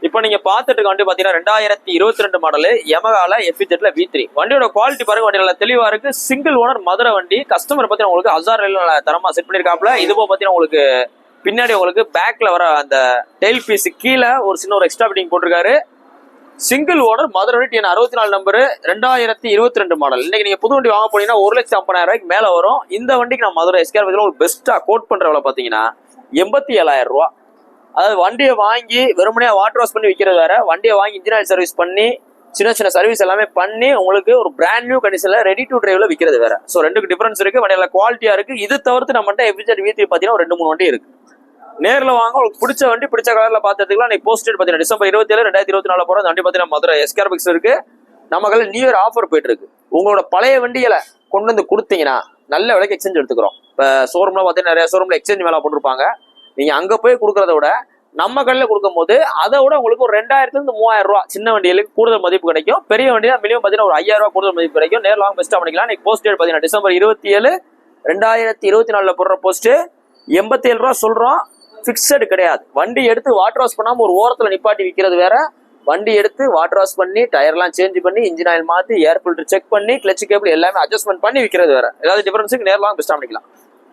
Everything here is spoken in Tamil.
இப்போ நீங்க பாத்துட்டு இருக்க வண்டி பாத்தீங்கன்னா 2022 மாடல் யமகால எஃப்இஜெட்ல V3. வண்டியோட குவாலிட்டி பாருங்க, வண்டி நல்லா தெளிவா இருக்கு. சிங்கிள் ஓனர் மதுரை வண்டி. கஸ்டமர் பாத்தீங்கன்னா உங்களுக்கு ஹசார் தரமா செட் பண்ணிருக்காப்ல. இது போக பாத்தீங்கன்னா உங்களுக்கு பின்னாடி உங்களுக்கு பேக்ல வர அந்த டெயில் பீஸ் கீழே ஒரு சின்ன ஒரு எக்ஸ்ட்ரா பிட்டிங் போட்டிருக்காரு. சிங்கிள் ஓனர் மதுரை வண்டி 64 நம்பர் 2022 மாடல். இன்னைக்கு நீங்க புது வண்டி வாங்க போனீங்கன்னா 1,50,000 மேல வரும். இந்த வண்டிக்கு நான் மதுரை எஸ்கேர் உங்களுக்கு பெஸ்டா கோட் பண்ற விலை பாத்தீங்கன்னா 87,000 ரூபா. அதாவது வண்டியை வாங்கி வெறுமனையா வாட்டர் வாஷ் பண்ணி விற்கிறது வேற, வண்டியை வாங்கி இன்ஜின் ஆயில் சர்வீஸ் பண்ணி சின்ன சின்ன சர்வீஸ் எல்லாமே பண்ணி உங்களுக்கு ஒரு பிராண்ட் நியூ கண்டிஷன்ல ரெடி டு டிரைவ்ல விற்கிறது வேற. ஸோ ரெண்டுக்கு டிஃபரன்ஸ் இருக்கு. வண்டியில குவாலிட்டியா இருக்கு. இது தவிர்த்து நம்மகிட்ட எஃப்இஜெட் V3 பாத்தீங்கன்னா ஒரு 2-3 வண்டி இருக்கு. நேரில் வாங்க, உங்களுக்கு பிடிச்ச வண்டி பிடிச்ச கலர்ல பாத்துக்கலாம். நீ போஸ்டட் பாத்தீங்கன்னா December 27, 2024 போற வண்டி பாத்தீங்கன்னா மதுரை எஸ்கேர் பிக்ஸ் இருக்கு. நம்ம கடையில் நியூ இயர் ஆஃபர் போயிட்டு இருக்கு. உங்களோட பழைய வண்டிகளை கொண்டு வந்து கொடுத்தீங்கன்னா நல்ல விலைக்கு எக்ஸ்சேஞ்ச் எடுத்துக்கிறோம். இப்போ ஷோரூம்ல பாத்தீங்கன்னா நிறைய ஷோரூம்ல எக்ஸ்சேஞ்ச் மேல போட்டிருப்பாங்க. நீங்க அங்க போய் கொடுக்கறத விட நம்ம கடையில் கொடுக்கும் போது அதை விட உங்களுக்கு ஒரு 2,000 ரூபா சின்ன வண்டிகளுக்கு கூடுதல் மதிப்பு கிடைக்கும். பெரிய வண்டியா மினிமம் பாத்தீங்கன்னா ஒரு 5,000 ரூபா கூடுதல் மதிப்பு கிடைக்கும். நேரில் வாங்க பெஸ்டா பண்ணிக்கலாம். இன்னைக்கு போஸ்ட் டேட் பாத்தீங்கன்னா December 27, 2024 போடுற போஸ்ட் 87 ரூபா சொல்றோம். பிக்சடு கிடையாது. வண்டி எடுத்து வாட்டர் வாஷ் பண்ணாம ஒரு ஓரத்துல நிப்பாட்டி விற்கிறது வேற, வண்டி எடுத்து வாட்டர் வாஷ் பண்ணி டயர்லாம் சேஞ்ச் பண்ணி இன்ஜின் ஆயில் மாத்தி ஏர் ஃபில்டர் செக் பண்ணி கிளச் கேபிள் எல்லாமே அட்ஜஸ்ட்மெண்ட் பண்ணி விற்கிறது வேற. ஏதாவது டிஃபரன்ஸுக்கு நேரில் வாங்க பெஸ்டா பண்ணிக்கலாம்.